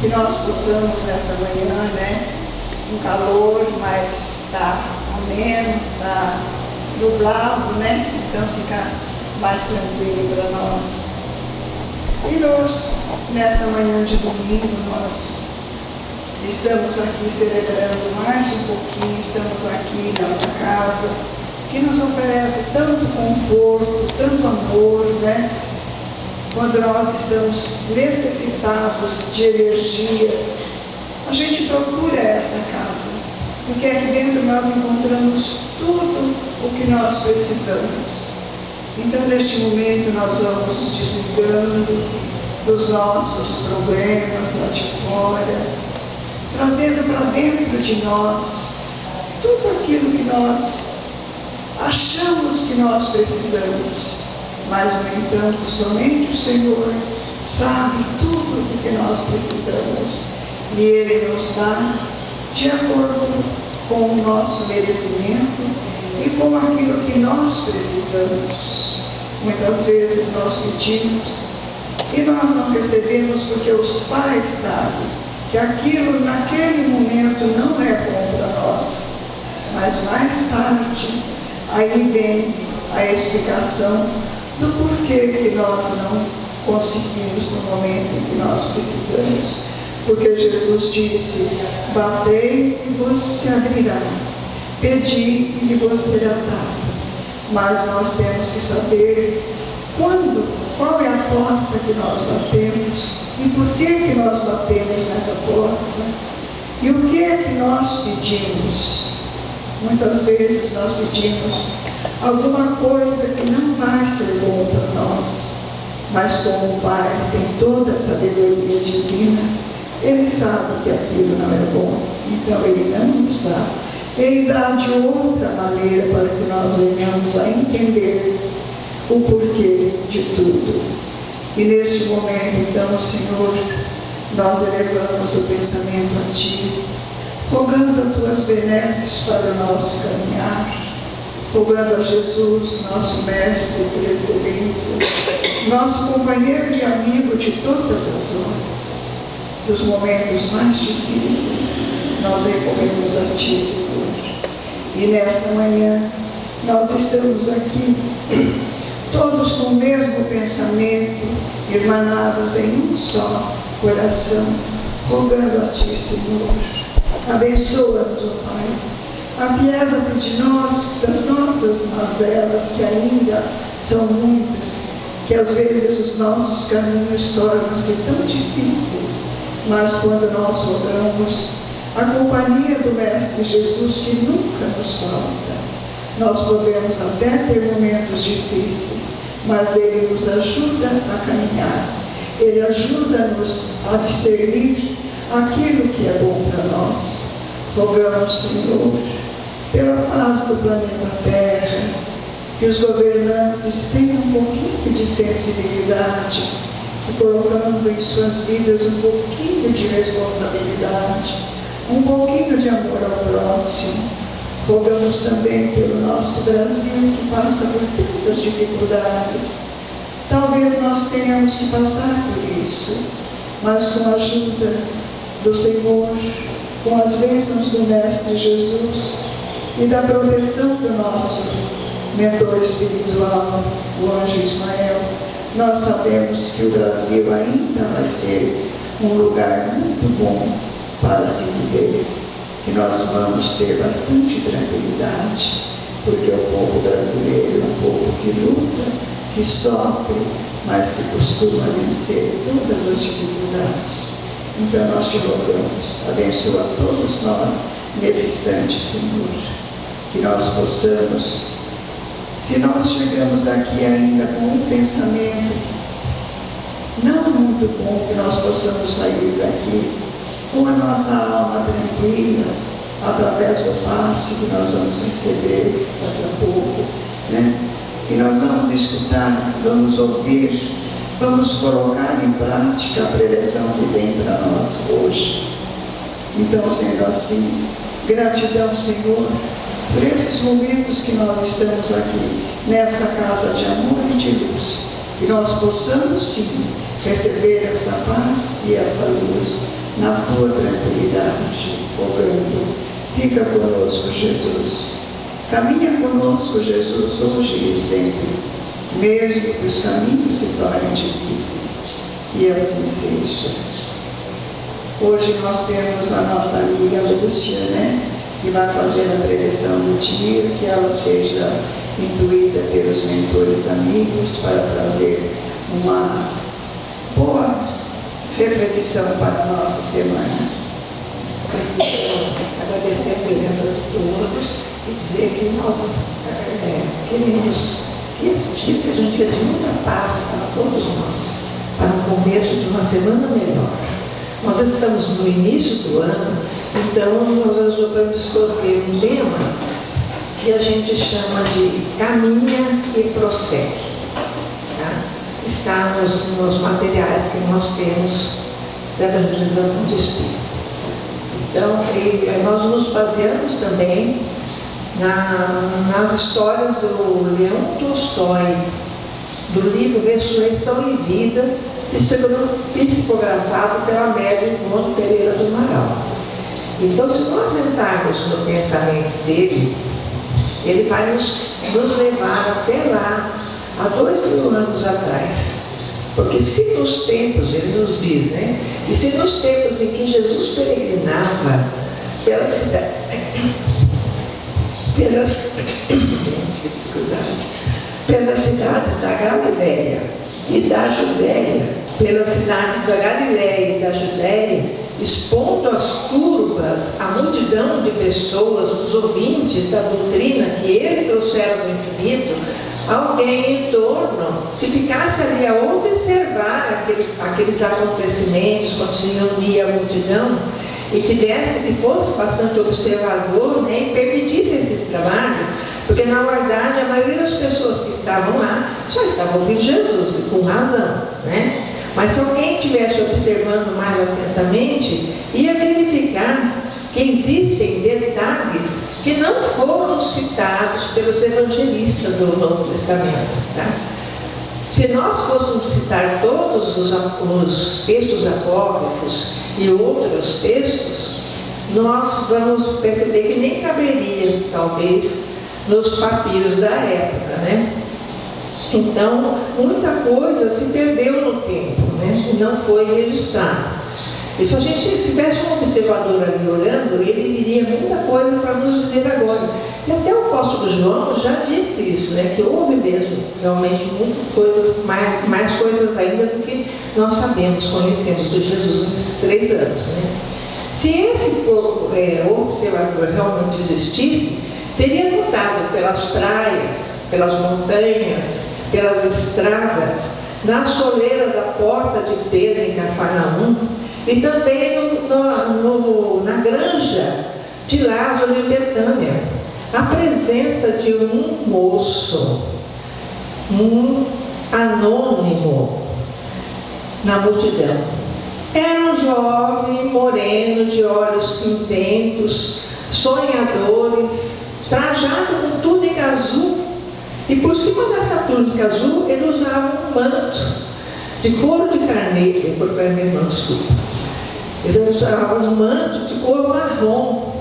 que nós possamos nessa manhã, um calor, mas está ameno, está nublado, então fica mais tranquilo para nós. E nós, nesta manhã de domingo, nós estamos aqui celebrando mais um pouquinho, estamos aqui nesta casa, que nos oferece tanto conforto, tanto amor, Quando nós estamos necessitados de energia, a gente procura esta casa, porque aqui dentro nós encontramos tudo o que nós precisamos. Então, neste momento, nós vamos nos desligando dos nossos problemas lá de fora, trazendo para dentro de nós tudo aquilo que nós achamos que nós precisamos. Mas, no entanto, somente o Senhor sabe tudo o que nós precisamos. E Ele nos dá de acordo com o nosso merecimento e com aquilo que nós precisamos. Muitas vezes nós pedimos e nós não recebemos porque os pais sabem que aquilo naquele momento não é bom para nós. Mas mais tarde, aí vem a explicação do porquê que nós não conseguimos no momento em que nós precisamos. Porque Jesus disse: batei e vos se abrirá, pedi e vos será dado. Mas nós temos que saber qual é a porta que nós batemos e por que nós batemos nessa porta e o que é que nós pedimos. Muitas vezes nós pedimos alguma coisa que não vai ser bom para nós, mas como o Pai tem toda a sabedoria divina, Ele sabe que aquilo não é bom, então Ele não nos dá. Ele dá de outra maneira para que nós venhamos a entender o porquê de tudo. E neste momento, então, Senhor, nós elevamos o pensamento a Ti, rogando as Tuas benesses para o nosso caminhar, rogando a Jesus, nosso Mestre por excelência, nosso companheiro e amigo de todas as horas, dos momentos mais difíceis, nós recorremos a Ti, Senhor. E nesta manhã, nós estamos aqui, todos com o mesmo pensamento, irmanados em um só coração, rogando a Ti, Senhor. Abençoa-nos, ó Pai. Apieda-te de nós, das nossas mazelas, que ainda são muitas, que às vezes os nossos caminhos tornam-se tão difíceis, mas quando nós rogamos a companhia do Mestre Jesus, que nunca nos falta, nós podemos até ter momentos difíceis, mas Ele nos ajuda a caminhar, Ele ajuda-nos a discernir aquilo que é bom para nós. Rogamos, Senhor, pela paz do planeta Terra, que os governantes tenham um pouquinho de sensibilidade, e colocando em suas vidas um pouquinho de responsabilidade, um pouquinho de amor ao próximo. Rogamos também pelo nosso Brasil, que passa por tantas dificuldades. Talvez nós tenhamos que passar por isso, mas com a ajuda do Senhor, com as bênçãos do Mestre Jesus e da proteção do nosso mentor espiritual, o anjo Ismael, nós sabemos que o Brasil ainda vai ser um lugar muito bom para se viver, que nós vamos ter bastante tranquilidade, porque o povo brasileiro é um povo que luta, que sofre, mas que costuma vencer todas as dificuldades. Então nós te rogamos, abençoa todos nós nesse instante, Senhor, que nós possamos, se nós chegamos aqui ainda com um pensamento não muito bom, que nós possamos sair daqui com a nossa alma tranquila, através do passe que nós vamos receber daqui a pouco, E nós vamos escutar, vamos ouvir, vamos colocar em prática a preleção que vem para nós hoje. Então, sendo assim, gratidão, Senhor, por esses momentos que nós estamos aqui, nesta casa de amor e de luz, que nós possamos, sim, receber esta paz e essa luz na tua tranquilidade, rogando. Fica conosco, Jesus. Caminha conosco, Jesus, hoje e sempre, mesmo que os caminhos se tornem difíceis. E assim seja. Hoje nós temos a nossa amiga Lúcia, né? Que vai fazer a pregação do dia, que ela seja intuída pelos mentores amigos para trazer uma boa reflexão para a nossa semana. Agradecer a presença de todos e dizer que nós queremos que esse dia seja um dia de muita paz para todos nós, para o começo de uma semana melhor. Nós estamos no início do ano, então nós resolvemos escolher um tema que a gente chama de caminha e prossegue. Tá? Está nos materiais que nós temos da evangelização de espírito. Então, nós nos baseamos também nas histórias do Leão Tolstói, do livro Ressurreição e Vida, psicografado pela médium Ivone Pereira do Amaral. Então, se nós entrarmos no pensamento dele, ele vai nos levar até lá, há 2000 anos atrás. Porque se nos tempos, ele nos diz, né? E se nos tempos em que Jesus peregrinava pelas cidades da Galileia e da Judéia, pelas cidades da Galileia e da Judéia, expondo as turvas, a multidão de pessoas, os ouvintes da doutrina que ele trouxera do infinito, alguém em torno, se ficasse ali a observar aqueles acontecimentos, quando se reunia a multidão, e fosse bastante observador, né, e permitisse esse trabalho, porque na verdade a maioria das pessoas que estavam lá só estavam ouvindo Jesus, e com razão, né? Mas se alguém estivesse observando mais atentamente, ia verificar que existem detalhes que não foram citados pelos evangelistas do Novo Testamento. Tá? Se nós fôssemos citar todos os textos apócrifos e outros textos, nós vamos perceber que nem caberia, talvez, nos papiros da época, né? Então, muita coisa se perdeu no tempo, né? E não foi registrada. E se a gente tivesse um observador ali olhando, ele diria muita coisa para nos dizer agora. E até o apóstolo João já disse isso, né? Que houve mesmo, realmente, muitas coisas, mais coisas ainda do que nós sabemos, conhecemos de Jesus nesses 3 anos, né? Se esse observador realmente existisse, teria notado pelas praias, pelas montanhas, pelas estradas, na soleira da porta de Pedro em Cafarnaum, e também na granja de Lázaro em Betânia, a presença de um moço, um anônimo na multidão. Era um jovem moreno de olhos cinzentos, sonhadores, trajado com túnica azul, e por cima dessa túnica azul ele usava um manto de couro de carneiro, ele usava um manto de couro marrom,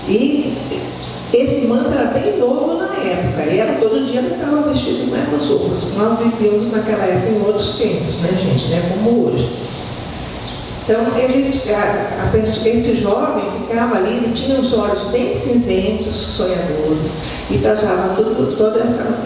e esse manto era bem novo na época, e todo dia ele estava vestido com essas roupas. Nós vivíamos naquela época em outros tempos, né, gente, não é como hoje. Então, esse jovem ficava ali, ele tinha os olhos bem cinzentos, sonhadores, e trazava todo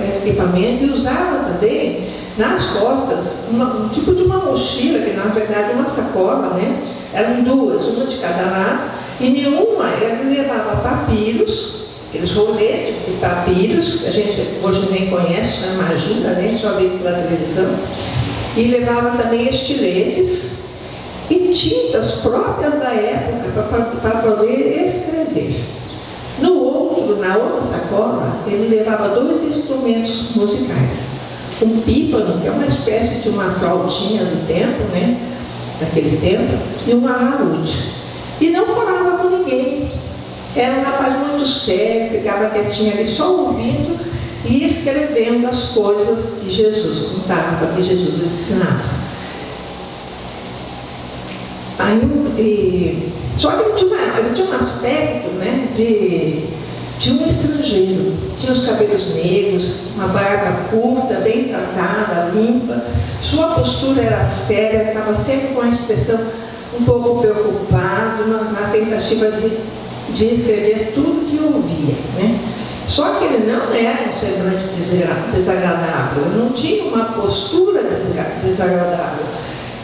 esse equipamento, e usava também nas costas um tipo de uma mochila, que na verdade é uma sacola, né? Eram 2, uma de cada lado, e nenhuma ele levava papiros, aqueles roletes de papiros, que a gente hoje nem conhece, só imagina, né? Só vê pela televisão, e levava também estiletes e tintas próprias da época para poder escrever. Na outra sacola, ele levava 2 instrumentos musicais. Um pífano, que é uma espécie de uma flautinha do tempo, né? Daquele tempo, e um alaúde. E não falava com ninguém. Era um rapaz muito sério, ficava quietinho ali, só ouvindo e escrevendo as coisas que Jesus contava, que Jesus ensinava. Só que ele tinha um aspecto, né, de um estrangeiro. Tinha os cabelos negros, uma barba curta, bem tratada, limpa. Sua postura era séria, estava sempre com a expressão um pouco preocupado, na tentativa de escrever tudo que ouvia, né? Só que ele não era um semblante desagradável, ele não tinha uma postura desagradável.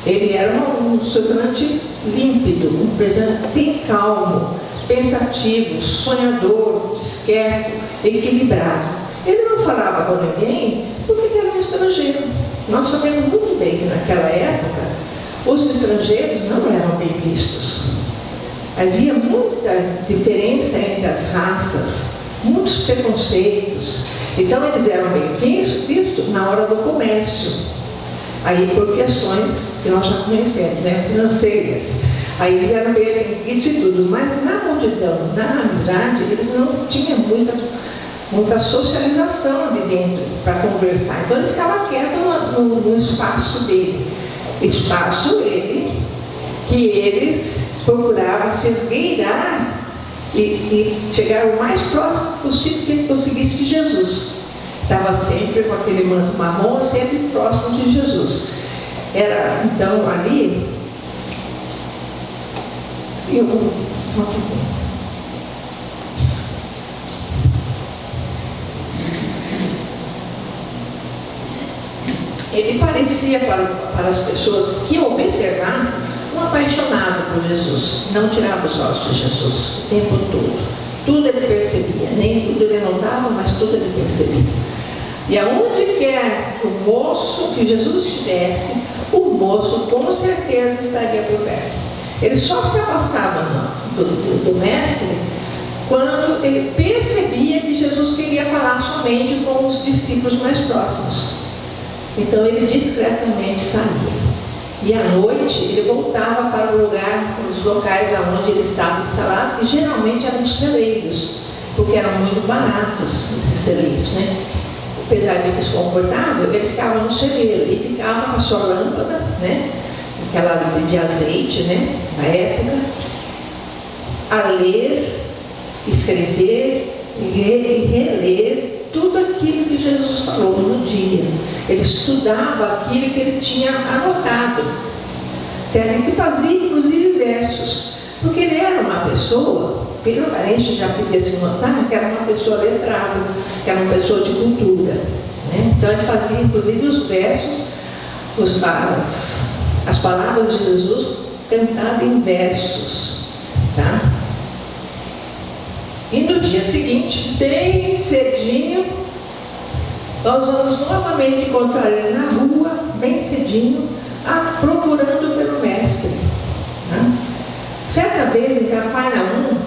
Ele era um semblante límpido, um semblante bem calmo, pensativo, sonhador, discreto, equilibrado. Ele não falava com ninguém porque ele era um estrangeiro. Nós sabemos muito bem que naquela época os estrangeiros não eram bem vistos. Havia muita diferença entre as raças, muitos preconceitos. Então eles eram bem vistos na hora do comércio. Aí por questões que nós já conhecemos, né, financeiras. Aí eles eram bem vistos e tudo, mas na multidão, na amizade, eles não tinham muita socialização ali dentro para conversar. Então ele ficava quieto no espaço dele. Espaço que eles procuravam se esgueirar e chegar o mais próximo possível que ele conseguisse de Jesus. Estava sempre com aquele manto marrom, sempre próximo de Jesus. Era, então, ali, só que ele parecia para as pessoas que observassem um apaixonado por Jesus. Não tirava os olhos de Jesus o tempo todo. Tudo ele percebia, nem tudo ele notava, mas tudo ele percebia. E aonde quer que Jesus estivesse, o moço com certeza estaria por perto. Ele só se afastava do mestre quando ele percebia que Jesus queria falar somente com os discípulos mais próximos. Então ele discretamente saía. E à noite ele voltava para os locais onde ele estava instalado, que geralmente eram os celeiros, porque eram muito baratos esses celeiros, né? Apesar de desconfortável, ele ficava no celeiro e ficava com a sua lâmpada, né? Aquela de azeite, né? Na época, a ler, escrever e reler tudo aquilo que Jesus falou no dia. Ele estudava aquilo que ele tinha anotado. Ele fazia inclusive versos, porque ele era uma pessoa, pelo que a gente já podia se notar, que era uma pessoa letrada, que era uma pessoa de cultura, né? Então ele fazia inclusive os versos, as palavras de Jesus cantadas em versos, tá? E no dia seguinte, bem cedinho, nós vamos novamente encontrar ele na rua, bem cedinho, procurando pelo mestre, né? Certa vez, em Cafarnaum,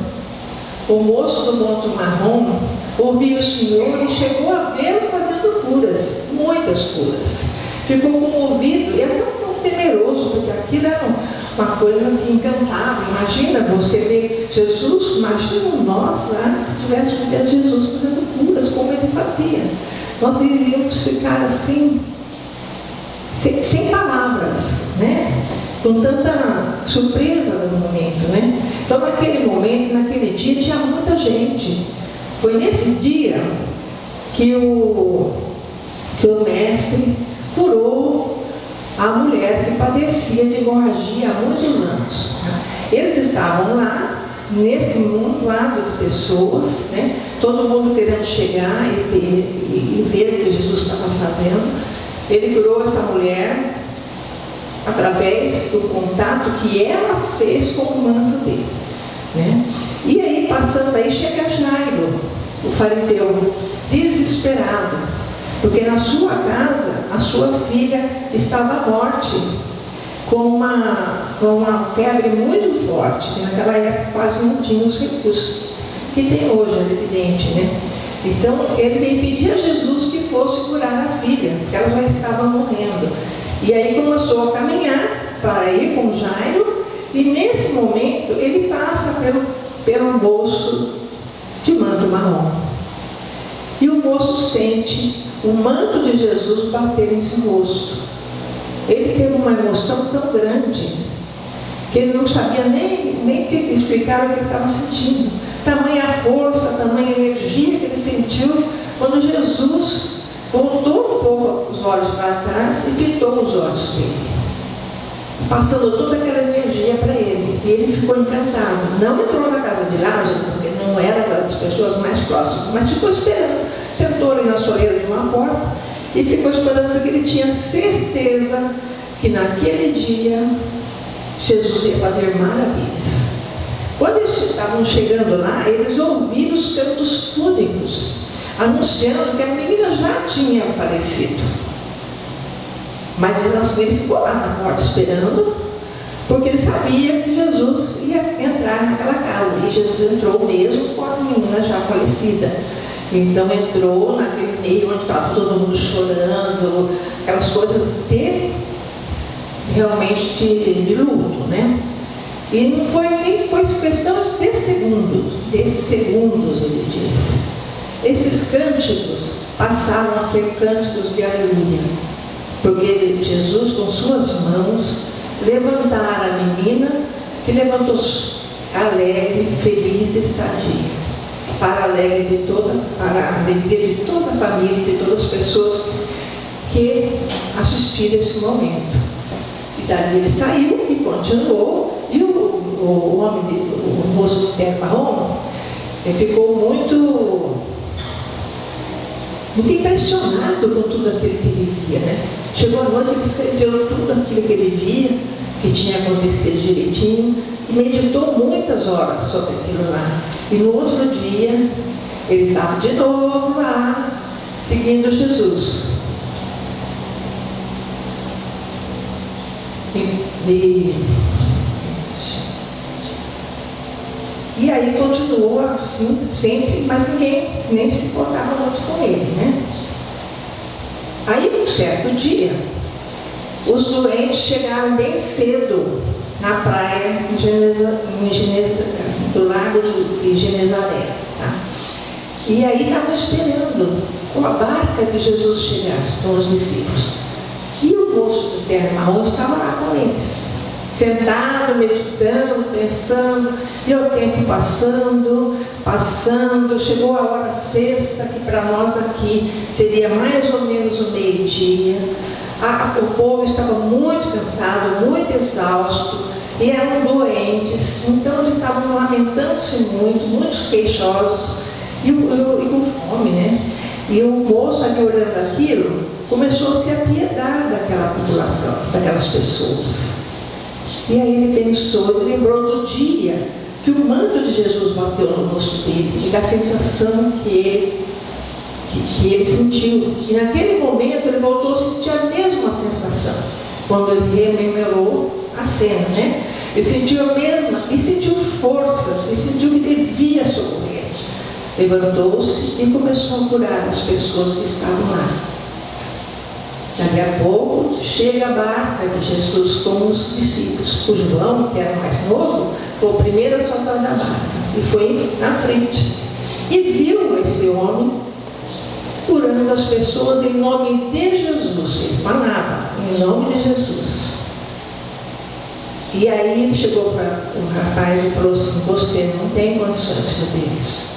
o moço do manto marrom ouviu o Senhor e chegou a vê-lo fazendo curas, muitas curas. Ficou comovido e até um pouco temeroso, porque aquilo era uma coisa que encantava. Imagina você ver Jesus, imagina nós lá, se tivéssemos vendo Jesus fazendo curas, como ele fazia. Nós iríamos ficar assim, sem palavras, né? Com tanta surpresa no momento, né? Então naquele momento, naquele dia, tinha muita gente. Foi nesse dia que o mestre curou a mulher que padecia de hemorragia há muitos anos. Eles estavam lá, nesse mundo de pessoas, né? Todo mundo querendo chegar e ver o que Jesus estava fazendo. Ele curou essa mulher através do contato que ela fez com o manto dele, né? E aí, passando aí, chega Jairo, o fariseu, desesperado, porque na sua casa a sua filha estava à morte, com uma febre muito forte, que naquela época quase não tinha os recursos que tem hoje, é evidente, né? Então ele pedia a Jesus que fosse curar a filha, porque ela já estava morrendo. E aí começou a caminhar para ir com Jairo, e nesse momento ele passa pelo moço de manto marrom. E o moço sente o manto de Jesus bater em seu rosto. Ele teve uma emoção tão grande que ele não sabia nem explicar o que ele estava sentindo. Tamanha força, tamanha energia que ele sentiu quando Jesus voltou um pouco os olhos para trás e fitou os olhos dele, passando toda aquela energia para ele. E ele ficou encantado. Não entrou na casa de Lázaro, porque não era das pessoas mais próximas, mas ficou esperando. Sentou ali na soleira de uma porta e ficou esperando, porque ele tinha certeza que naquele dia Jesus ia fazer maravilhas. Quando eles estavam chegando lá, eles ouviram os cantos fúnebres, anunciando que a menina já tinha falecido. Mas ele ficou lá na porta esperando, porque ele sabia que Jesus ia entrar naquela casa. E Jesus entrou mesmo com a menina já falecida. Então entrou naquele meio onde estava todo mundo chorando, aquelas coisas realmente de luto, né? E não foi nem questão de segundos, ele disse. Esses cânticos passaram a ser cânticos de aleluia, porque Jesus, com suas mãos, levantara a menina, que levantou-se alegre, feliz e sadia, para a alegria de toda a família, de todas as pessoas que assistiram esse momento. E daí ele saiu e continuou, e o moço de terno marrom ficou muito impressionado com tudo aquilo que ele via, né? Chegou a noite, ele escreveu tudo aquilo que ele via, que tinha acontecido direitinho, e meditou muitas horas sobre aquilo lá. E no outro dia, ele estava de novo lá, seguindo Jesus. E aí continuou assim, sempre, mas ninguém nem se importava muito com ele, né? Aí, um certo dia, os doentes chegaram bem cedo na praia do lago de Genezaré, tá? E aí estavam esperando a barca de Jesus chegar com os discípulos. E o moço do terno marrom estava lá com eles, sentado, meditando, pensando, e o tempo passando, chegou a hora sexta, que para nós aqui seria mais ou menos o meio-dia. O povo estava muito cansado, muito exausto, e eram doentes, então eles estavam lamentando-se muito queixosos, e com fome, né? E o moço aqui olhando aquilo, começou a se apiedar daquela população, daquelas pessoas. E aí ele pensou, ele lembrou do dia que o manto de Jesus bateu no rosto dele, e da sensação que ele sentiu. E naquele momento ele voltou a sentir a mesma sensação, quando ele rememorou a cena, né? Ele sentiu a mesma, e sentiu forças, e sentiu que devia socorrer. Levantou-se e começou a curar as pessoas que estavam lá. Daqui a pouco chega a barca de Jesus com os discípulos. O João, que era mais novo, foi o primeiro a saltar da barca e foi na frente. E viu esse homem curando as pessoas em nome de Jesus. Ele falava em nome de Jesus. E aí ele chegou para o rapaz e falou assim: você não tem condições de fazer isso.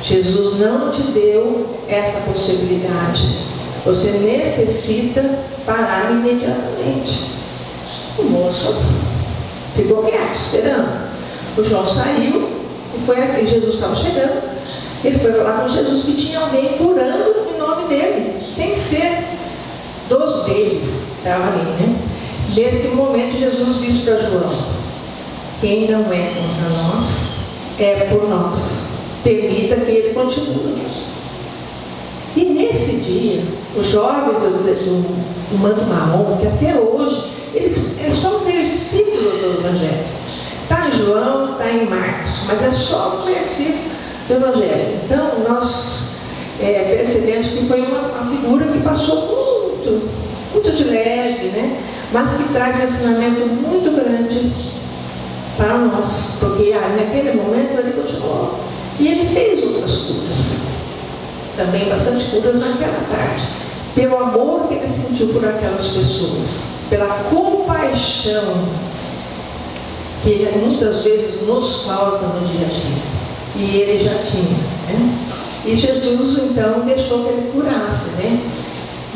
Jesus não te deu essa possibilidade. Você necessita parar imediatamente. O moço ficou quieto, esperando. O João saiu e foi aqui. Jesus estava chegando. Ele foi falar com Jesus que tinha alguém curando em nome dele, sem ser dos deles. Estava ali, né? Nesse momento, Jesus disse para João: quem não é contra nós, é por nós. Permita que ele continue. E nesse dia, o jovem do manto marrom, que até hoje, ele é só um versículo do Evangelho. Está em João, está em Marcos, mas é só um versículo do Evangelho. Então, nós percebemos que foi uma figura que passou muito de leve, né? Mas que traz um ensinamento muito grande para nós, porque naquele momento ele continuou. E ele fez outras curas, também bastante curas naquela tarde, pelo amor que ele sentiu por aquelas pessoas, pela compaixão que muitas vezes nos falta no dia a dia. E ele já tinha, né? E Jesus então deixou que ele curasse, né?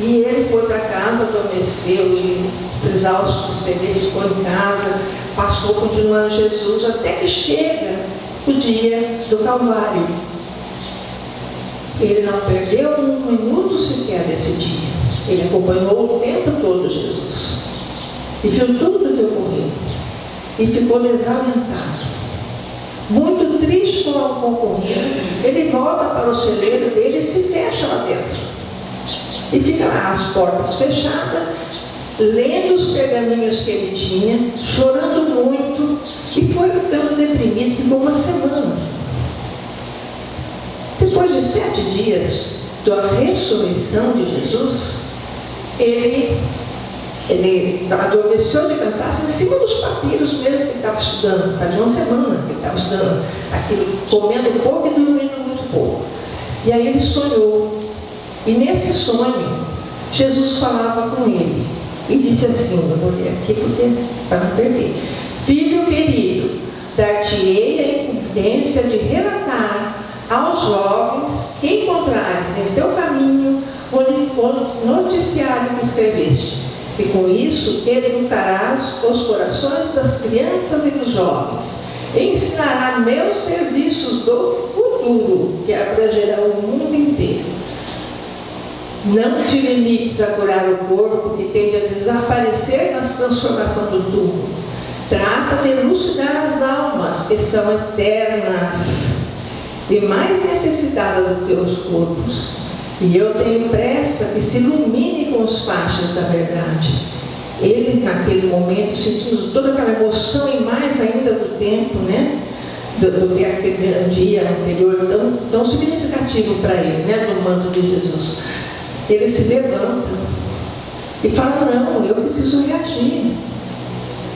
E ele foi para casa, adormeceu, e exausto de escrever, ficou em casa, passou continuando Jesus, até que chega o dia do Calvário. Ele não perdeu um minuto sequer desse dia. Ele acompanhou o tempo todo Jesus. E viu tudo o que ocorreu. E ficou desalentado. Muito triste com o ocorrido. Ele volta para o celeiro dele e se fecha lá dentro. E fica lá, as portas fechadas, lendo os pergaminhos que ele tinha, chorando muito, e foi ficando deprimido, ficou uma semana assim. Depois de 7 dias da ressurreição de Jesus, ele adormeceu de cansaço em cima dos papiros mesmo que ele estava estudando. Fazia uma semana que ele estava estudando aquilo, comendo pouco e dormindo muito pouco. E aí ele sonhou. E nesse sonho, Jesus falava com ele e disse assim, eu vou ler aqui para não perder: filho querido, dar-te-ei a incumbência de relatar aos jovens que encontrares em teu caminho o noticiário que escreveste. E com isso educarás os corações das crianças e dos jovens. E ensinará meus serviços do futuro, que abrangerá o mundo inteiro. Não te limites a curar o corpo que tende a desaparecer na transformação do túmulo. Trata de elucidar as almas que são eternas e mais necessitadas dos teus corpos. E eu tenho pressa que se ilumine com os fachos da verdade. Ele, naquele momento, sentindo toda aquela emoção e mais ainda do tempo, né? Daquele dia anterior, tão significativo para ele, né? Do manto de Jesus. Ele se levanta e fala: não, eu preciso reagir.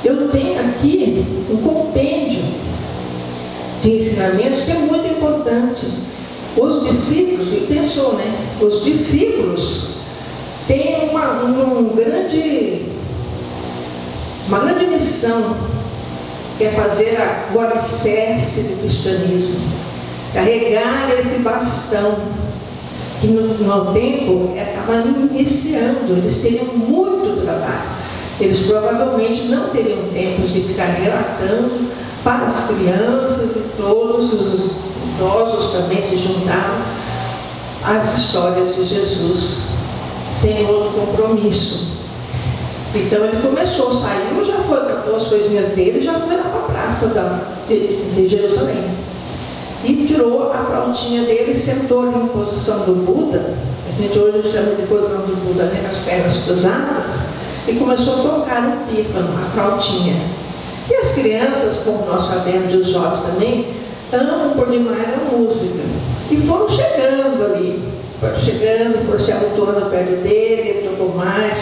Eu tenho aqui um compêndio de ensinamentos que é muito importante. Os discípulos, ele pensou, né? Os discípulos têm uma grande missão, que é fazer o alicerce do cristianismo, carregar esse bastão, que no tempo estava iniciando, eles teriam muito trabalho. Eles provavelmente não teriam tempo de ficar relatando para as crianças, e todos os idosos também se juntaram às histórias de Jesus, sem outro compromisso. Então ele começou, saiu, já foi, captou as coisinhas dele, já foi lá para a praça de Jerusalém. E tirou a flautinha dele, sentou ali em posição do Buda, a gente hoje chama de posição do Buda, né, com as pernas cruzadas, e começou a tocar no pífano, a flautinha. E as crianças, como nós sabemos, e os jovens também, amam por demais a música. E foram chegando ali, foram se amontoando perto dele, ele tocou mais.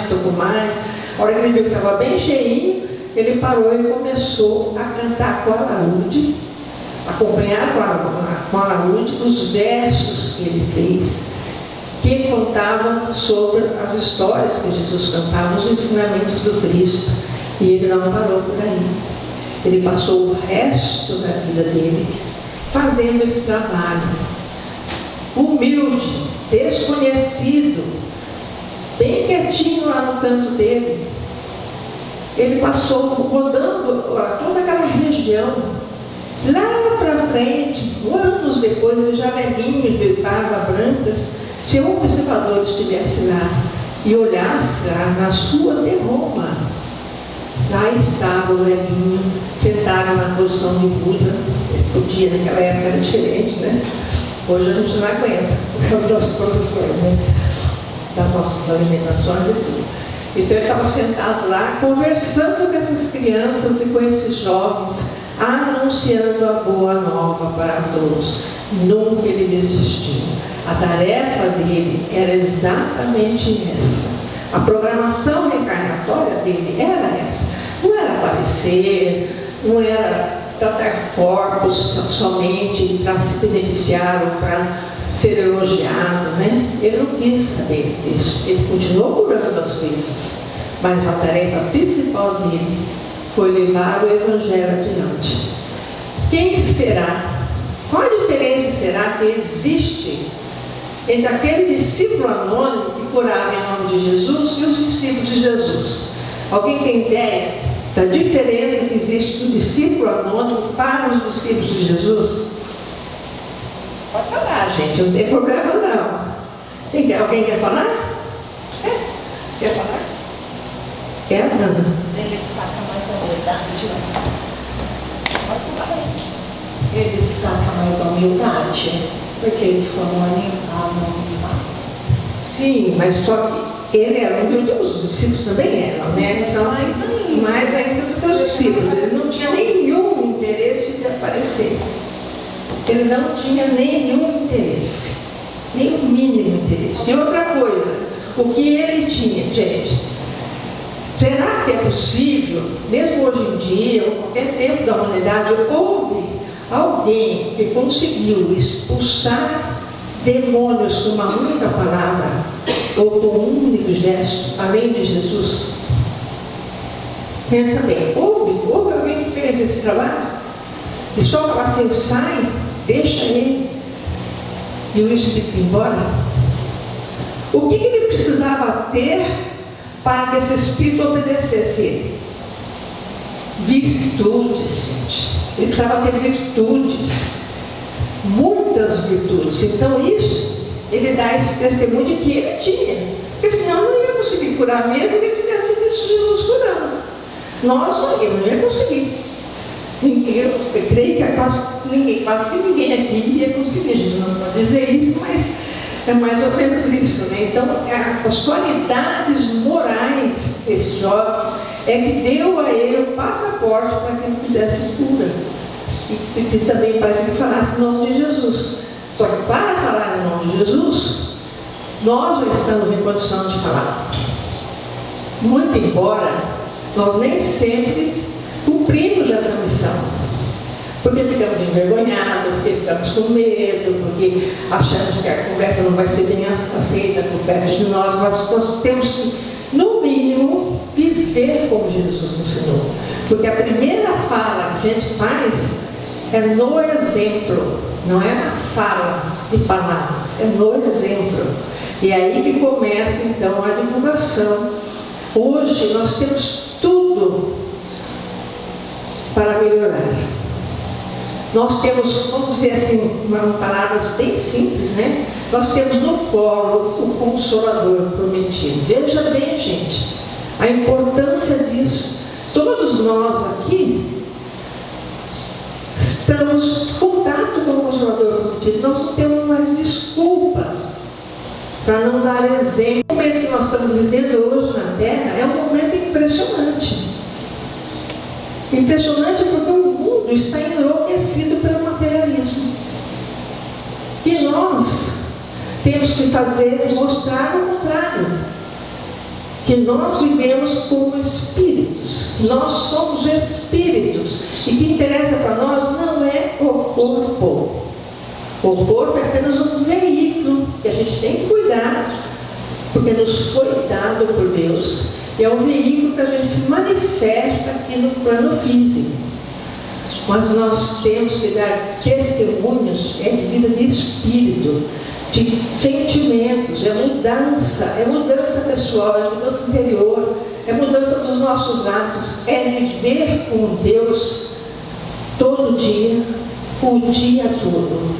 A hora que ele viu que estava bem cheinho, ele parou e começou a cantar com a alaúde, acompanhar com a alaúde os versos que ele fez, que contavam sobre as histórias que Jesus cantava, os ensinamentos do Cristo. E ele não parou por aí. Ele passou o resto da vida dele fazendo esse trabalho. Humilde, desconhecido, bem quietinho lá no canto dele. Ele passou rodando toda aquela região. Lá para frente, anos depois, ele já velhinho, de barba brancas, se um observador estivesse lá e olhasse lá nas ruas de Roma, lá estava o velhinho, sentado na posição de Buda. O dia naquela época era diferente, né? Hoje a gente não aguenta, por causa das posições, né? Das nossas alimentações e tudo. Então ele estava sentado lá, conversando com essas crianças e com esses jovens, anunciando a boa nova para todos. Nunca ele desistiu. A tarefa dele era exatamente essa. A programação reencarnatória dele era essa. Não era aparecer, não era tratar corpos somente para se beneficiar ou para ser elogiado, né? Ele não quis saber disso. Ele continuou curando as vezes, mas a tarefa principal dele foi levar o Evangelho adiante. Quem será? Qual a diferença será que existe entre aquele discípulo anônimo que curava em nome de Jesus e os discípulos de Jesus? Alguém tem ideia da diferença que existe do discípulo anônimo para os discípulos de Jesus? Pode falar, gente, não tem problema não. Alguém quer falar? Quer falar? Quer, Ana? Ele destaca mais a humildade. Ele destaca mais a humildade, porque ele ficou anonimado. Sim, mas só que ele era humilde, os discípulos também eram, né? Então, mais ainda do que os discípulos. Ele não tinha nenhum interesse de aparecer. Ele não tinha nenhum interesse, nem o mínimo interesse. E outra coisa, o que ele tinha, gente, será que é possível, mesmo hoje em dia, ou qualquer tempo da humanidade, houve alguém que conseguiu expulsar demônios com uma única palavra, ou com um único gesto, além de Jesus? Pensa bem, houve alguém que fez esse trabalho? E só falar assim, sai, deixa ele, e o Espírito ir embora? O que ele precisava ter para que esse Espírito obedecesse ele? Virtudes, gente. Ele precisava ter virtudes, muitas virtudes. Então isso, ele dá esse testemunho de que ele tinha, porque senão não ia conseguir curar mesmo que ele tivesse visto Jesus curando. Nós não ia conseguir. Eu creio que quase que ninguém aqui ia conseguir. A gente não pode dizer isso, mas é mais ou menos isso, né? Então, as qualidades morais desse jovem é que deu a ele o passaporte para que ele fizesse cura. E também para que ele falasse em nome de Jesus. Só que para falar em nome de Jesus, nós não estamos em condição de falar. Muito embora nós nem sempre cumprimos essa missão. Porque ficamos envergonhados, porque ficamos com medo, porque achamos que a conversa não vai ser bem aceita por perto de nós, mas nós temos que, no mínimo, viver como Jesus ensinou. Porque a primeira fala que a gente faz é no exemplo, não é na fala de palavras, é no exemplo. E é aí que começa então a divulgação. Hoje nós temos tudo para melhorar. Nós temos, vamos dizer assim, palavras bem simples, né? Nós temos no colo o Consolador prometido. Veja bem, gente, a importância disso. Todos nós aqui estamos em contato com o Consolador prometido. Nós não temos mais desculpa para não dar exemplo. O momento que nós estamos vivendo hoje na Terra é um momento impressionante. Impressionante porque o mundo está enlouquecido pelo materialismo. E nós temos que mostrar o contrário. Que nós vivemos como espíritos. Nós somos espíritos. E o que interessa para nós não é o corpo. O corpo é apenas um veículo que a gente tem que cuidar, porque nos foi dado por Deus. É um veículo que a gente se manifesta aqui no plano físico. Mas nós temos que dar testemunhos de vida de espírito, de sentimentos, é mudança pessoal, é mudança interior, é mudança dos nossos atos, é viver com Deus todo dia, o dia todo.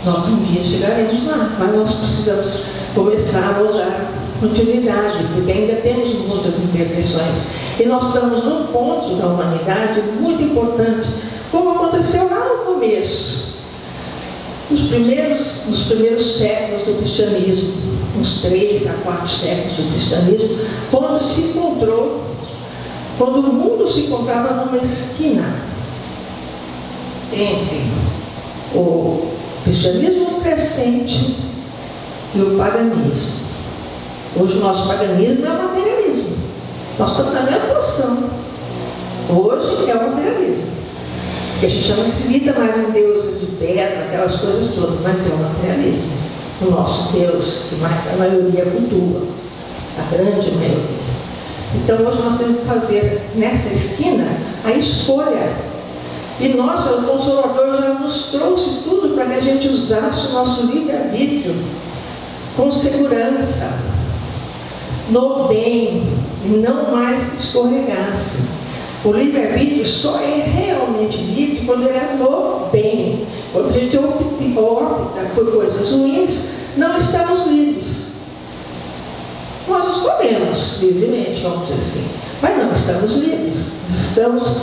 Nós um dia chegaremos lá, mas nós precisamos começar a dar continuidade, porque ainda temos muitas imperfeições. E nós estamos num ponto da humanidade muito importante, como aconteceu lá no começo. Nos primeiros séculos do cristianismo, uns 3 a 4 séculos do cristianismo, quando o mundo se encontrava numa esquina entre o cristianismo crescente e o paganismo. Hoje o nosso paganismo é o materialismo. Nós estamos na mesma posição. Hoje é o materialismo. Porque a gente não acredita mais em deuses de pedra, aquelas coisas todas, mas é o materialismo. O nosso Deus, que a maioria cultua, a grande maioria. Então hoje nós temos que fazer nessa esquina a escolha. E nós, o Consolador já nos trouxe tudo para que a gente usasse o nosso livre-arbítrio com segurança, no bem, e não mais escorregasse. O livre-arbítrio só é realmente livre quando ele é no bem. Quando a gente opta por coisas ruins, não estamos livres. Nós escolhemos livremente, vamos dizer assim, mas não estamos livres. Estamos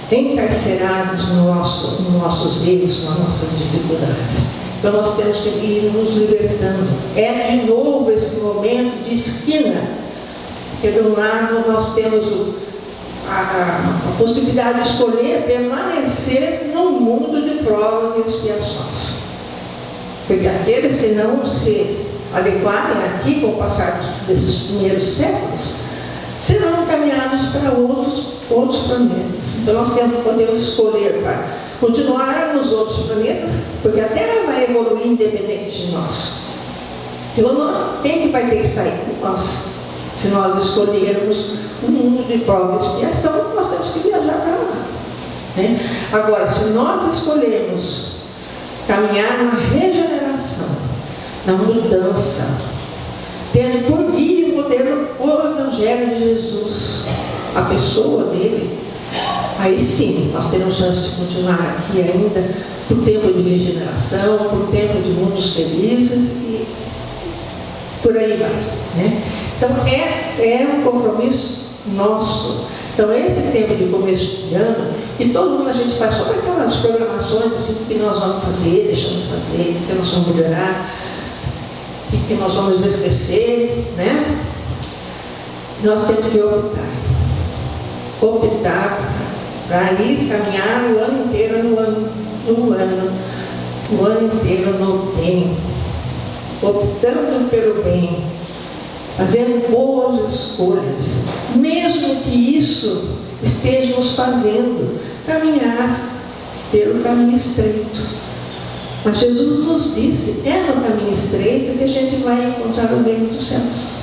encarcerados nos nossos erros, nas nossas dificuldades. Então nós temos que ir nos libertando. É de novo esse momento de esquina, porque de um lado nós temos a possibilidade de escolher permanecer no mundo de provas e expiações. Porque aqueles que não se adequarem aqui com o passar desses primeiros séculos, serão encaminhados para outros planetas. Então nós podemos escolher para continuar nos outros planetas, porque a Terra vai evoluir independente de nós. Então quem vai ter que sair? Nós. Se nós escolhermos um mundo de prova e expiação, nós temos que viajar para lá, né? Agora, se nós escolhermos caminhar na regeneração, na mudança, tendo por guia e modelo o Evangelho de Jesus, a pessoa dele, aí sim nós temos chance de continuar aqui ainda por tempo de regeneração, por tempo de mundos felizes e por aí vai, né? Então é um compromisso nosso. Então esse tempo de começo de ano, que todo mundo a gente faz só aquelas programações assim, que nós vamos fazer, deixamos de fazer, que nós vamos melhorar, que nós vamos esquecer, né? Nós temos que optar para ir caminhar o ano inteiro o ano inteiro no bem, optando pelo bem, fazendo boas escolhas, mesmo que isso esteja nos fazendo caminhar pelo caminho estreito. Mas Jesus nos disse, é no caminho estreito que a gente vai encontrar o reino dos céus.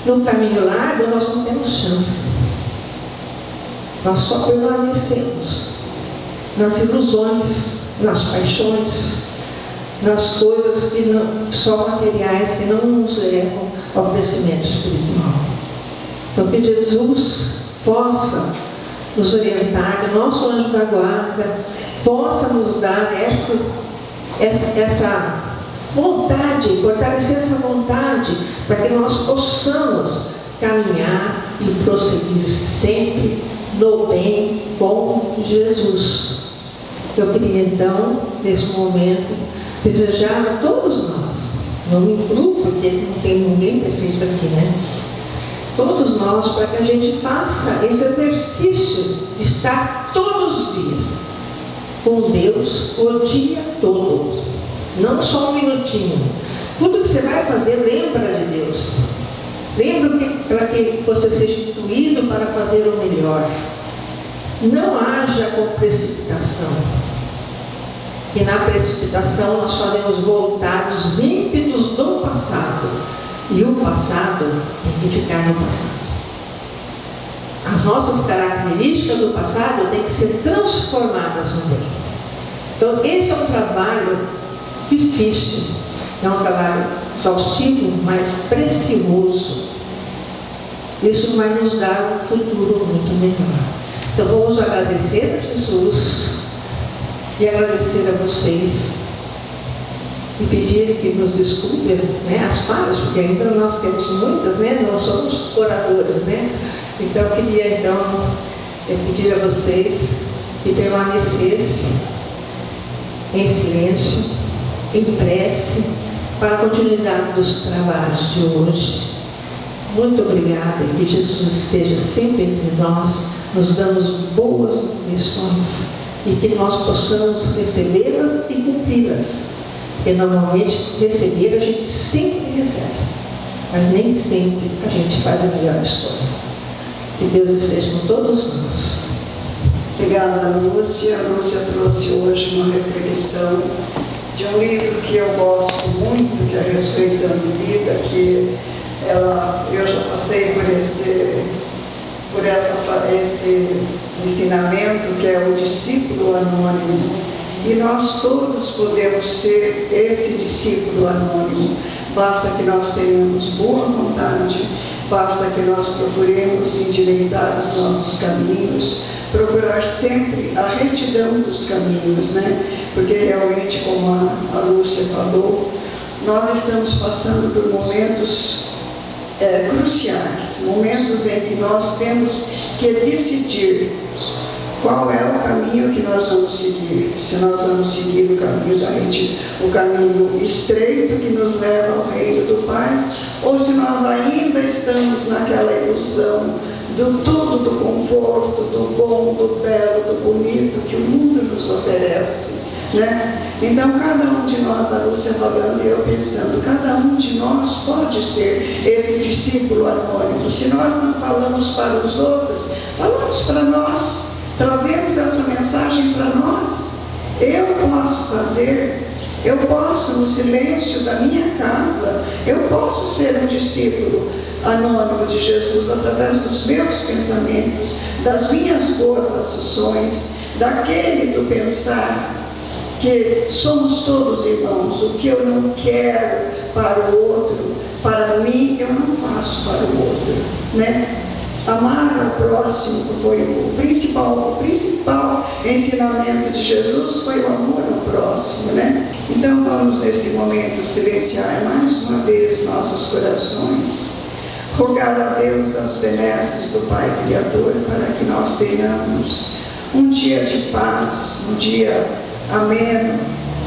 No caminho largo nós não temos chance. Nós só permanecemos nas ilusões, nas paixões, nas coisas que não, só materiais, que não nos levam ao crescimento espiritual. Então que Jesus possa nos orientar, que o nosso anjo da guarda possa nos dar essa vontade, fortalecer essa vontade, para que nós possamos caminhar e prosseguir sempre no bem com Jesus. Eu queria então, nesse momento, desejar a todos nós, não me incluo, porque não tem ninguém perfeito aqui, né? Todos nós, para que a gente faça esse exercício de estar todos os dias com Deus o dia todo, não só um minutinho. Tudo que você vai fazer, lembra de Deus. Lembra para que você seja intuído para fazer o melhor. Não haja com precipitação. E na precipitação nós fazemos voltar os ímpetos do passado. E o passado tem que ficar no passado. As nossas características do passado têm que ser transformadas no bem. Então esse é um trabalho difícil. É um trabalho exaustivo, mas precioso. Isso vai nos dar um futuro muito melhor. Então vamos agradecer a Jesus e agradecer a vocês e pedir que nos desculpem, né, as falhas, porque ainda nós temos muitas, né, nós somos oradores, né? Então eu queria pedir a vocês que permanecessem em silêncio, em prece, para a continuidade dos trabalhos de hoje. Muito obrigada e que Jesus esteja sempre entre nós, nos dando boas lições e que nós possamos recebê-las e cumpri-las. Porque normalmente receber a gente sempre recebe, mas nem sempre a gente faz a melhor história. Que Deus esteja com todos nós. Obrigada, Lúcia. A Lúcia trouxe hoje uma reflexão de um livro que eu gosto muito, que é A Ressurreição de Vida, que eu já passei por esse ensinamento que é o discípulo anônimo. E nós todos podemos ser esse discípulo anônimo. Basta que nós tenhamos boa vontade, basta que nós procuremos endireitar os nossos caminhos, procurar sempre a retidão dos caminhos, né? Porque realmente, como a Lúcia falou, nós estamos passando por momentos cruciais, momentos em que nós temos que decidir qual é o caminho que nós vamos seguir. Se nós vamos seguir o caminho o caminho estreito que nos leva ao reino do Pai, ou se nós ainda estamos naquela ilusão do tudo, do conforto, do bom, do belo, do bonito que o mundo nos oferece, né? Então, cada um de nós, a Lúcia falando e eu pensando, cada um de nós pode ser esse discípulo anônimo. Se nós não falamos para os outros, falamos para nós, trazemos essa mensagem para nós. Eu posso fazer, eu posso, no silêncio da minha casa, eu posso ser um discípulo anônimo de Jesus através dos meus pensamentos, das minhas boas ações, daquele do pensar que somos todos irmãos. O que eu não quero para o outro, para mim, eu não faço para o outro, né? Amar ao próximo foi o principal ensinamento de Jesus, foi o amor ao próximo, né? Então vamos nesse momento silenciar mais uma vez nossos corações, rogar a Deus as benesses do Pai Criador para que nós tenhamos um dia de paz, um dia ameno.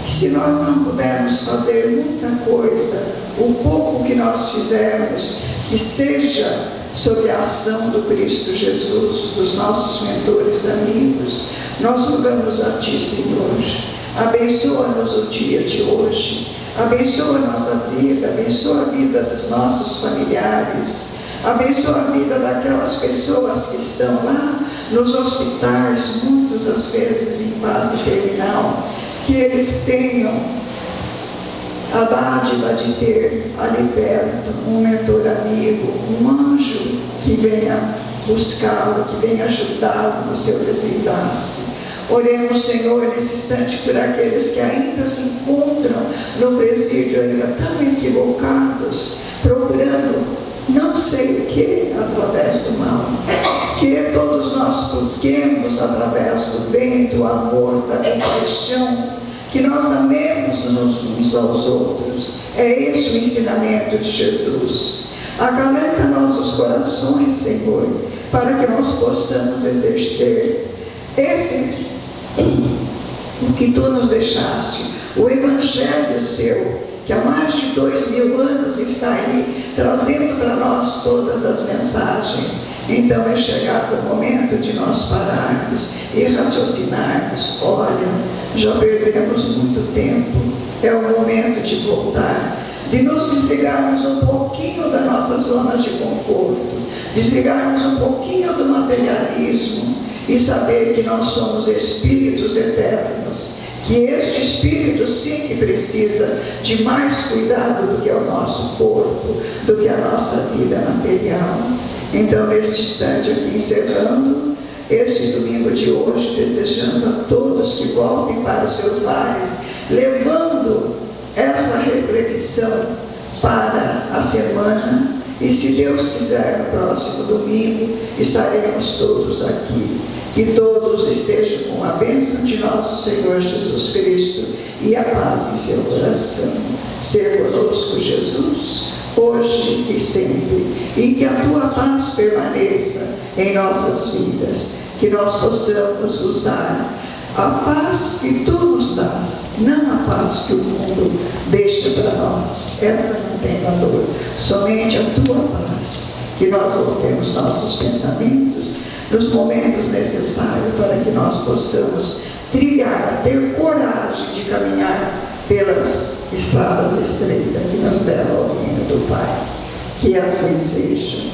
Se nós não pudermos fazer muita coisa, o pouco que nós fizermos, que seja sob a ação do Cristo Jesus, dos nossos mentores amigos, nós rogamos a Ti, Senhor. Abençoa-nos o dia de hoje, abençoa a nossa vida, abençoa a vida dos nossos familiares, abençoa a vida daquelas pessoas que estão lá nos hospitais, muitas das vezes em fase terminal, que eles tenham a dádiva de ter ali perto um mentor amigo, um anjo que venha buscá-lo, que venha ajudá-lo no seu desenlace. Oremos, Senhor, nesse instante por aqueles que ainda se encontram no presídio, ainda tão equivocados, procurando não sei o que através do mal. Que todos nós busquemos através do bem, do amor, da compaixão, que nós amemos uns aos outros. É esse o ensinamento de Jesus. Acalenta nossos corações, Senhor, para que nós possamos exercer o que Tu nos deixaste, o Evangelho Seu, que há mais de 2000 anos está aí, trazendo para nós todas as mensagens. Então é chegado o momento de nós pararmos e raciocinarmos. Olha, já perdemos muito tempo, é o momento de voltar, de nos desligarmos um pouquinho da nossa zona de conforto, desligarmos um pouquinho do materialismo e saber que nós somos espíritos eternos, que este espírito sim que precisa de mais cuidado do que o nosso corpo, do que a nossa vida material. Então, neste instante aqui, encerrando este domingo de hoje, desejando a todos que voltem para os seus lares, levando essa reflexão para a semana, e se Deus quiser, no próximo domingo, estaremos todos aqui. Que todos estejam com a bênção de nosso Senhor Jesus Cristo e a paz em seu coração. Ser conosco, Jesus, hoje e sempre, e que a Tua paz permaneça em nossas vidas, que nós possamos usar a paz que Tu nos dás, não a paz que o mundo deixa para nós. Essa não tem valor, somente a Tua paz, que nós voltemos nossos pensamentos nos momentos necessários para que nós possamos trilhar, ter coragem de caminhar pelas estradas estreitas que nos levam ao reino do Pai. Que assim seja.